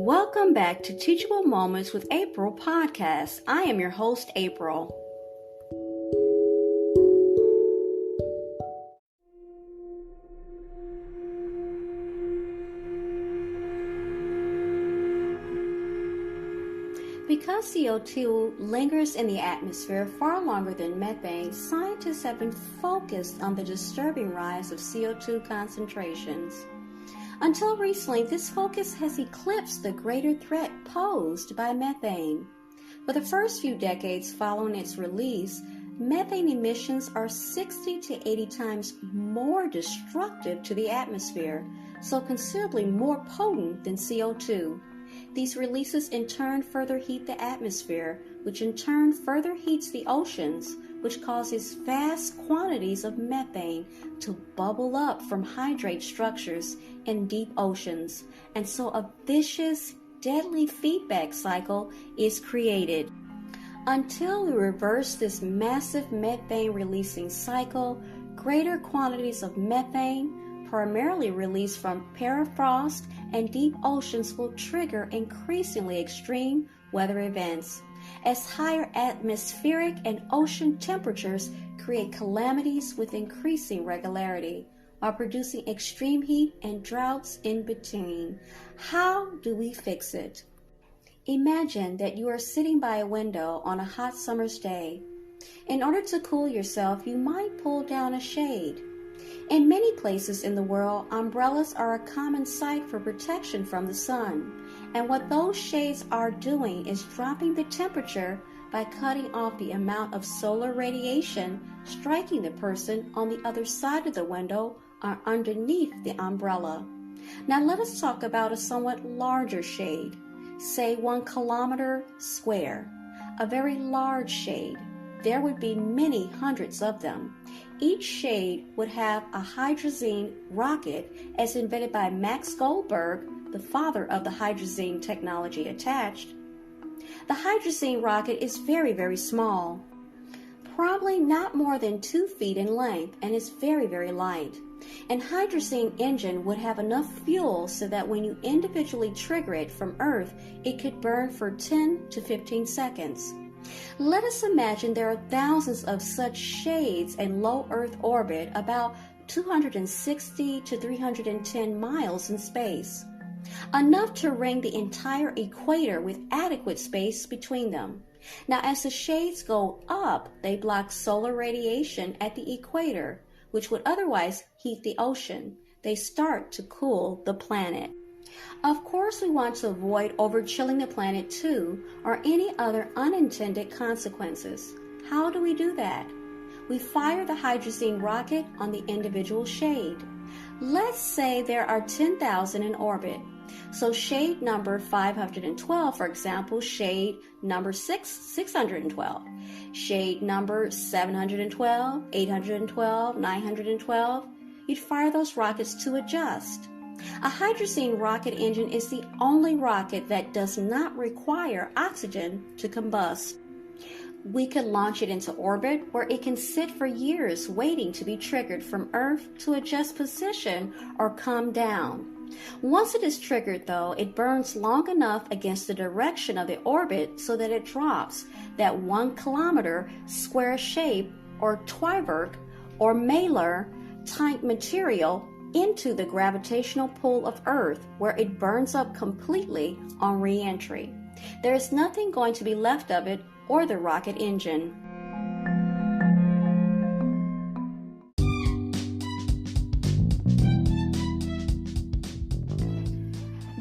Welcome back to Teachable Moments with April podcast. I am your host, April. Because CO2 lingers in the atmosphere far longer than methane, scientists have been focused on the disturbing rise of CO2 concentrations. Until recently, this focus has eclipsed the greater threat posed by methane. For the first few decades following its release, methane emissions are 60 to 80 times more destructive to the atmosphere, so considerably more potent than CO2. These releases in turn further heat the atmosphere, which in turn further heats the oceans, which causes vast quantities of methane to bubble up from hydrate structures in deep oceans. And so a vicious, deadly feedback cycle is created. Until we reverse this massive methane releasing cycle, greater quantities of methane, primarily released from permafrost and deep oceans, will trigger increasingly extreme weather events, as higher atmospheric and ocean temperatures create calamities with increasing regularity, while producing extreme heat and droughts in between. How do we fix it? Imagine that you are sitting by a window on a hot summer's day. In order to cool yourself, you might pull down a shade. In many places in the world, umbrellas are a common sight for protection from the sun, and what those shades are doing is dropping the temperature by cutting off the amount of solar radiation striking the person on the other side of the window or underneath the umbrella. Now let us talk about a somewhat larger shade, say 1 kilometer square, a very large shade. There would be many hundreds of them. Each shade would have a hydrazine rocket as invented by Max Goldberg, the father of the hydrazine technology attached. The hydrazine rocket is very, very small, probably not more than 2 feet in length, and is very, very light. An hydrazine engine would have enough fuel so that when you individually trigger it from Earth, it could burn for 10 to 15 seconds. Let us imagine there are thousands of such shades in low Earth orbit, about 260 to 310 miles in space, enough to ring the entire equator with adequate space between them. Now, as the shades go up, they block solar radiation at the equator, which would otherwise heat the ocean. They start to cool the planet. Of course, we want to avoid overchilling the planet too, or any other unintended consequences. How do we do that? We fire the hydrazine rocket on the individual shade. Let's say there are 10,000 in orbit. So shade number 512, for example, shade number 612, shade number 712, 812, 912, you'd fire those rockets to adjust. A hydrazine rocket engine is the only rocket that does not require oxygen to combust. We could launch it into orbit where it can sit for years waiting to be triggered from Earth to adjust position or come down. Once it is triggered, though, it burns long enough against the direction of the orbit so that it drops that 1 kilometer square shape or twiverk or malar type material into the gravitational pull of Earth, where it burns up completely on re-entry. There is nothing going to be left of it or the rocket engine.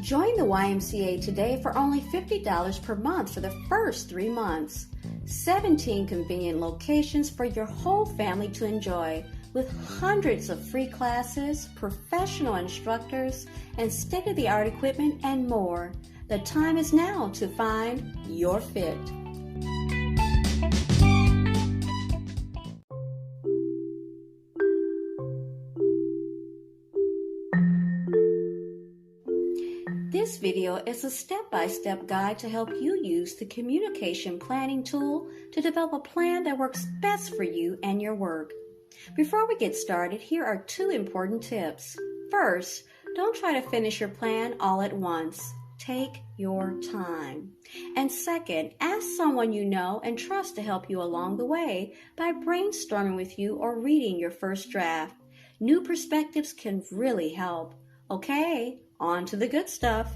Join the YMCA today for only $50 per month for the first 3 months. 17 convenient locations for your whole family to enjoy, with hundreds of free classes, professional instructors, and state-of-the-art equipment and more. The time is now to find your fit. This video is a step-by-step guide to help you use the communication planning tool to develop a plan that works best for you and your work. Before we get started, here are 2 important tips. First, don't try to finish your plan all at once. Take your time. And second, ask someone you know and trust to help you along the way by brainstorming with you or reading your first draft. New perspectives can really help. Okay, on to the good stuff.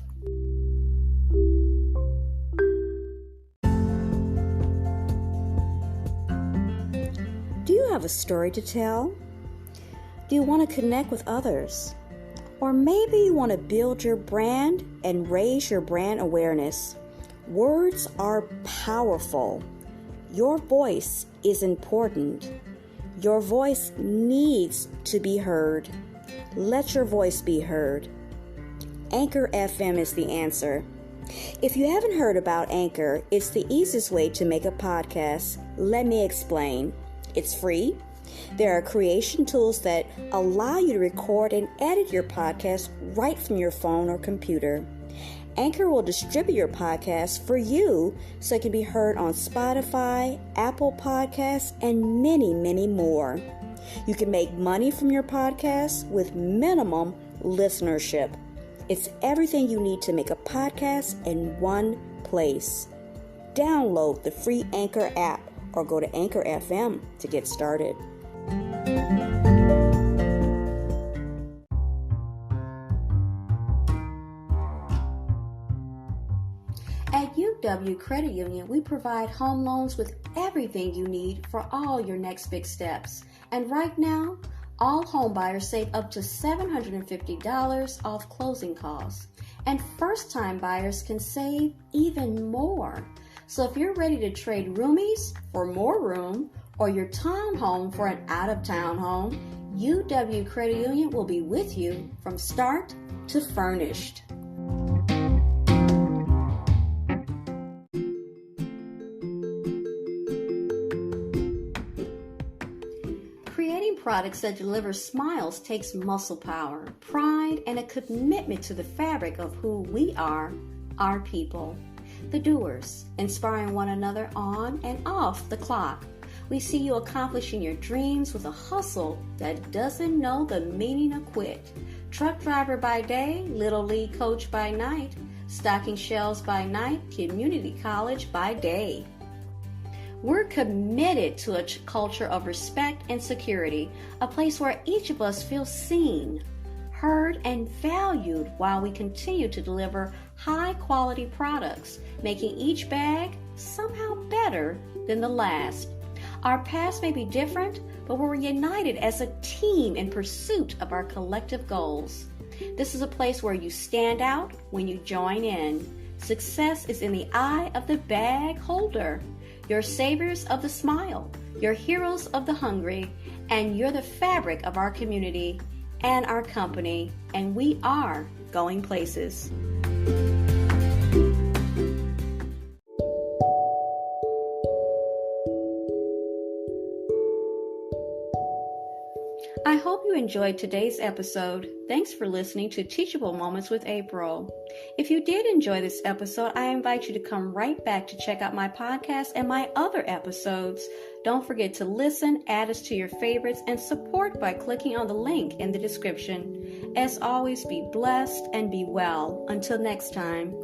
Do you have a story to tell? Do you want to connect with others? Or maybe you want to build your brand and raise your brand awareness. Words are powerful. Your voice is important. Your voice needs to be heard. Let your voice be heard. Anchor FM is the answer. If you haven't heard about Anchor, it's the easiest way to make a podcast. Let me explain. It's free. There are creation tools that allow you to record and edit your podcast right from your phone or computer. Anchor will distribute your podcast for you so it can be heard on Spotify, Apple Podcasts, and many, many more. You can make money from your podcast with minimum listenership. It's everything you need to make a podcast in one place. Download the free Anchor app or go to Anchor FM to get started. At UW Credit Union, we provide home loans with everything you need for all your next big steps. And right now, all home buyers save up to $750 off closing costs. And first-time buyers can save even more. So if you're ready to trade roomies for more room or your townhome for an out-of-town home, UW Credit Union will be with you from start to furnished. Creating products that deliver smiles takes muscle power, pride, and a commitment to the fabric of who we are, our people. The doers, inspiring one another on and off the clock. We see you accomplishing your dreams with a hustle that doesn't know the meaning of quit. Truck driver by day, Little League coach by night, stocking shelves by night, community college by day. We're committed to a culture of respect and security, a place where each of us feels seen, heard, and valued while we continue to deliver high-quality products, making each bag somehow better than the last. Our paths may be different, but we're united as a team in pursuit of our collective goals. This is a place where you stand out when you join in. Success is in the eye of the bag holder. You're saviors of the smile, you're heroes of the hungry, and you're the fabric of our community and our company, and we are going places. I hope you enjoyed today's episode. Thanks for listening to Teachable Moments with April. If you did enjoy this episode, I invite you to come right back to check out my podcast and my other episodes. Don't forget to listen, add us to your favorites, and support by clicking on the link in the description. As always, be blessed and be well. Until next time.